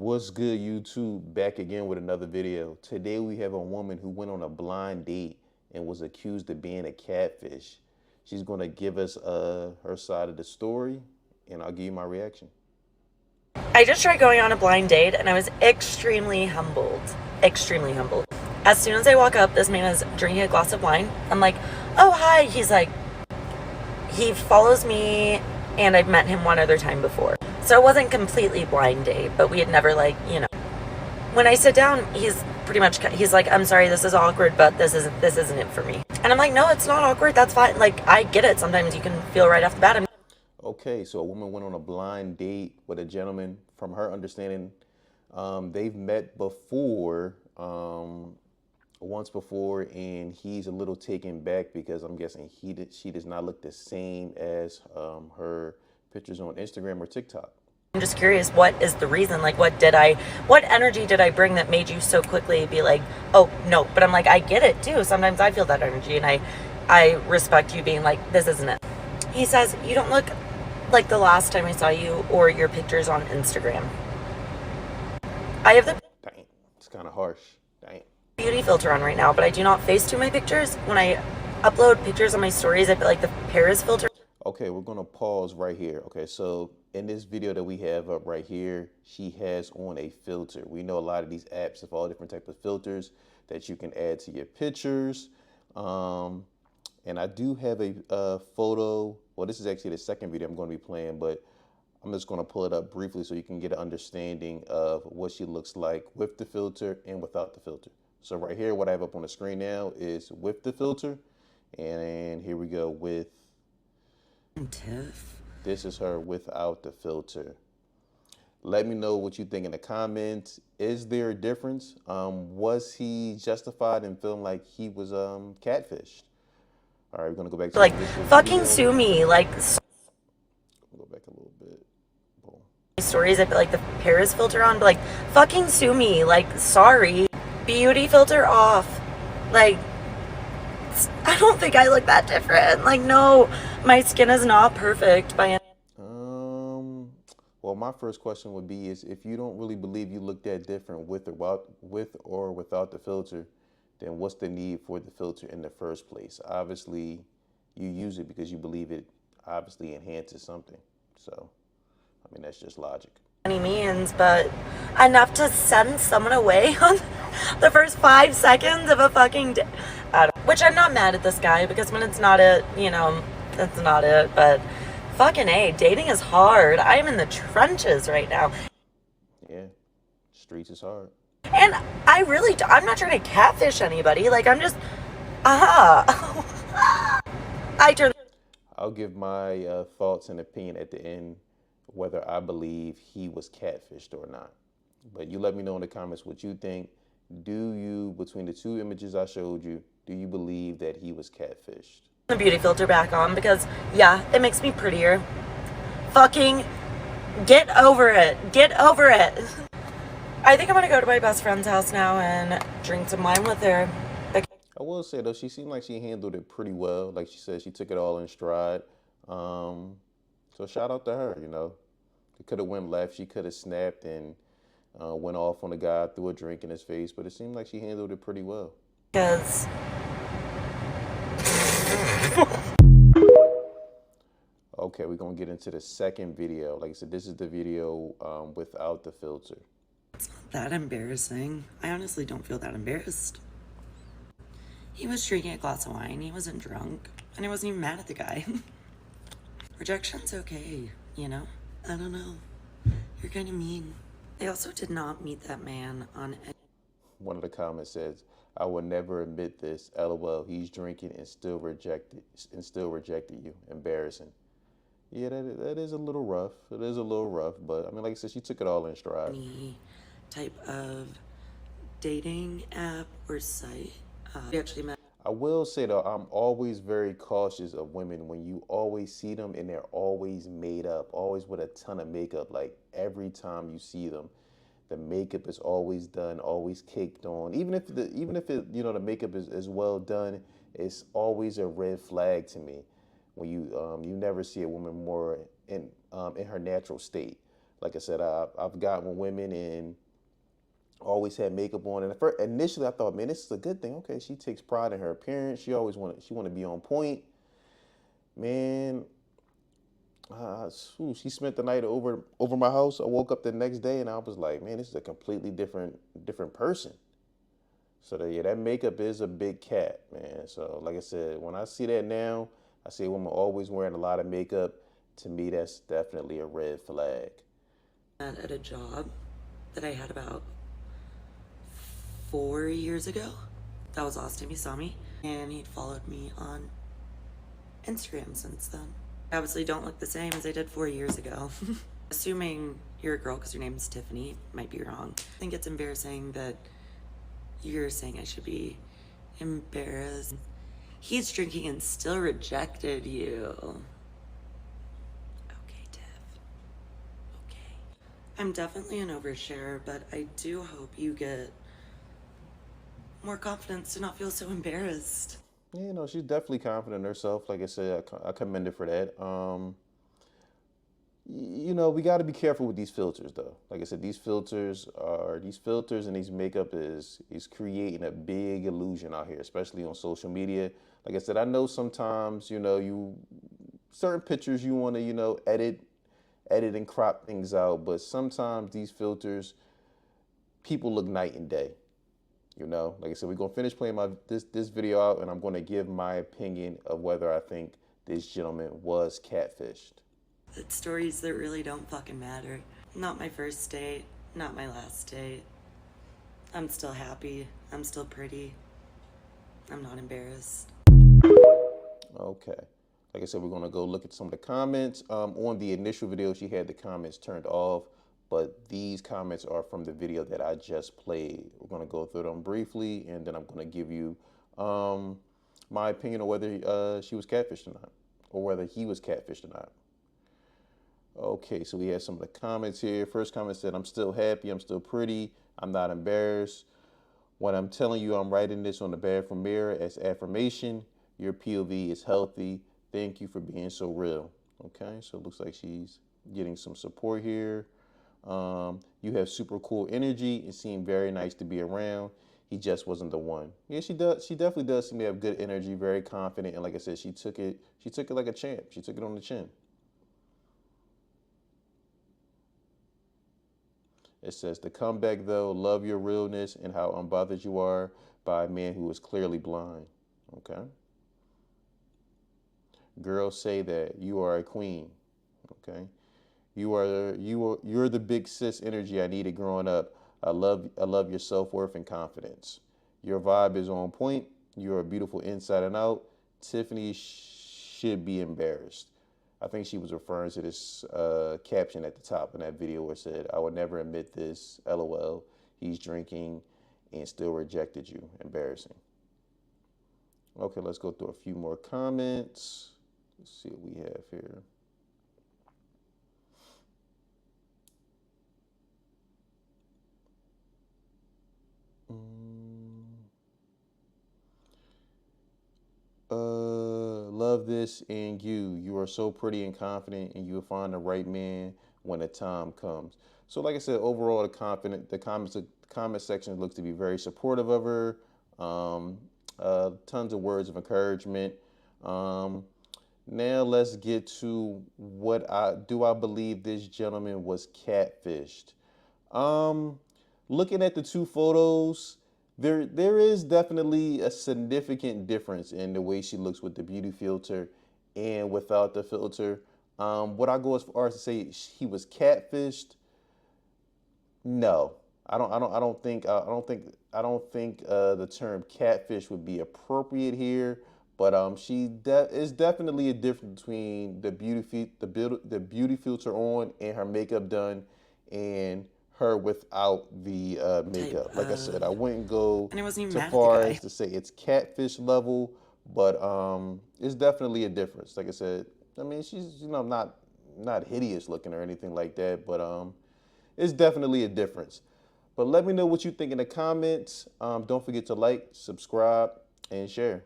What's good, YouTube? Back again with another video. Today we have a woman who went on a blind date and was accused of being a catfish. She's going to give us her side of the story, and I'll give you my reaction. I just tried going on a blind date and I was extremely humbled. Extremely humbled. As soon as I walk up, this man is drinking a glass of wine. I'm like, oh, hi. He's like, he follows me and I've met him one other time before. So it wasn't completely blind date, but we had never when I sit down, he's like, I'm sorry, this is awkward, but this isn't it for me. And I'm like, no, it's not awkward. That's fine. Like, I get it. Sometimes you can feel right off the bat. Okay, so a woman went on a blind date with a gentleman. From her understanding, they've met before, once before, and he's a little taken back because I'm guessing she does not look the same as her pictures on Instagram or TikTok. I'm just curious, what is the reason? Like, what energy did I bring that made you so quickly be like, oh, no. But I'm like, I get it too. Sometimes I feel that energy, and I respect you being like, this isn't it. He says, you don't look like the last time I saw you or your pictures on Instagram. I have the Dang, it's kind of harsh. Dang. beauty filter on right now, but I do not Facetune my pictures. When I upload pictures on my stories, I put like the Paris filter. Okay, we're gonna pause right here. Okay, so in this video that we have up right here, she has on a filter. We know a lot of these apps have all different types of filters that you can add to your pictures. And I do have a photo. Well, this is actually the second video I'm going to be playing, but I'm just going to pull it up briefly so you can get an understanding of what she looks like with the filter and without the filter. So right here, what I have up on the screen now is with the filter. And here we go with Tiff. This is her without the filter. Let me know what you think in the comments. Is there a difference? Was he justified in feeling like he was catfished? All right, we're gonna go back to like fucking video. sue me. Like, Go back a little bit. Boom. stories, I put like the Paris filter on, but like, fucking sue me. Like, sorry, beauty filter off. Like, I don't think I look that different. Like, no, my skin is not perfect by any. Well, my first question would be is if you don't really believe you look that different with or without the filter, then what's the need for the filter in the first place? Obviously, you use it because you believe it obviously enhances something. So, I mean, that's just logic. Any means, but enough to send someone away on the first 5 seconds of a fucking day. Which I'm not mad at this guy, because when it's not it, it's not it. But fucking A, dating is hard. I'm in the trenches right now. Yeah, streets is hard. And I'm not trying to catfish anybody. Like, I'm just, I'll give my thoughts and opinion at the end, whether I believe he was catfished or not. But you let me know in the comments what you think. Do you, between the two images I showed you, do you believe that he was catfished? the beauty filter back on because, yeah, it makes me prettier. Fucking get over it. Get over it. I think I'm gonna go to my best friend's house now and drink some wine with her. I will say though, she seemed like she handled it pretty well. Like she said, she took it all in stride. So shout out to her, It could have went left. She could have snapped and went off on the guy, threw a drink in his face, but it seemed like she handled it pretty well. Because Okay, we're gonna get into the second video. Like I said, this is the video without the filter. it's not that embarrassing. I honestly don't feel that embarrassed. He was drinking a glass of wine. He wasn't drunk. And I wasn't even mad at the guy. Rejection's okay, I don't know. You're kind of mean. I also did not meet that man on... One of the comments says, "I will never admit this. LOL, he's drinking and still rejected you. Embarrassing." Yeah, that is a little rough. It is a little rough, but I mean, like I said, she took it all in stride. Any type of dating app or site. We actually met. I will say though, I'm always very cautious of women when you always see them and they're always made up, always with a ton of makeup. Like every time you see them, the makeup is always done, always caked on. Even if the makeup is well done, it's always a red flag to me when you never see a woman more in her natural state. Like I said, I've gotten with women and always had makeup on. And initially, I thought, man, this is a good thing. Okay, she takes pride in her appearance. She want to be on point. Man, she spent the night over my house. I woke up the next day and I was like, man, this is a completely different person. So yeah, that makeup is a big cat, man. So like I said, when I see that now, I see a woman always wearing a lot of makeup. To me, that's definitely a red flag. At a job that I had about 4 years ago. That was the last time he saw me, and he'd followed me on Instagram since then. I obviously don't look the same as I did 4 years ago. Assuming you're a girl because your name's Tiffany, might be wrong. I think it's embarrassing that you're saying I should be embarrassed. He's drinking and still rejected you. Okay, Tiff. Okay. I'm definitely an oversharer, but I do hope you get more confidence to not feel so embarrassed. Yeah, she's definitely confident in herself. Like I said, I commend her for that. We got to be careful with these filters, though. Like I said, these filters and these makeup is creating a big illusion out here, especially on social media. Like I said, I know sometimes you certain pictures you want to edit and crop things out, but sometimes these filters, people look night and day. Like I said, we're gonna finish playing this video out, and I'm gonna give my opinion of whether I think this gentleman was catfished. It's stories that really don't fucking matter. Not my first date, not my last date. I'm still happy. I'm still pretty. I'm not embarrassed. Okay. Like I said, we're gonna go look at some of the comments. On the initial video, she had the comments turned off, but these comments are from the video that I just played. We're gonna go through them briefly, and then I'm gonna give you my opinion on whether she was catfished or not, or whether he was catfished or not. Okay, so we have some of the comments here. First comment said, I'm still happy, I'm still pretty, I'm not embarrassed. When I'm telling you I'm writing this on the bathroom mirror as affirmation, your POV is healthy. Thank you for being so real. Okay, so it looks like she's getting some support here. You have super cool energy and seem very nice to be around. He just wasn't the one. Yeah, she does. She definitely does seem to have good energy, very confident, and like I said, she took it like a champ. She took it on the chin. It says, the comeback though, love your realness and how unbothered you are by a man who is clearly blind. Okay. Girls say that you are a queen. Okay. You're the big sis energy I needed growing up. I love your self-worth and confidence. Your vibe is on point. You're a beautiful inside and out. Tiffany should be embarrassed. I think she was referring to this caption at the top in that video where it said, I would never admit this, LOL. He's drinking and still rejected you. Embarrassing. Okay, let's go through a few more comments. Let's see what we have here. Love this and you are so pretty and confident, and you will find the right man when the time comes. So like I said, overall the comment section looks to be very supportive of her. Tons of words of encouragement. Now let's get to do I believe this gentleman was catfished. Looking at the two photos, there is definitely a significant difference in the way she looks with the beauty filter and without the filter. Would I go as far as to say he was catfished? No, I don't think the term catfish would be appropriate here. But is definitely a difference between the beauty filter on and her makeup done, and her without the makeup. Like I said, I wouldn't go too far as to say it's catfish level, but it's definitely a difference. Like I said, I mean, she's not hideous looking or anything like that, but it's definitely a difference. But let me know what you think in the comments. Don't forget to like, subscribe, and share.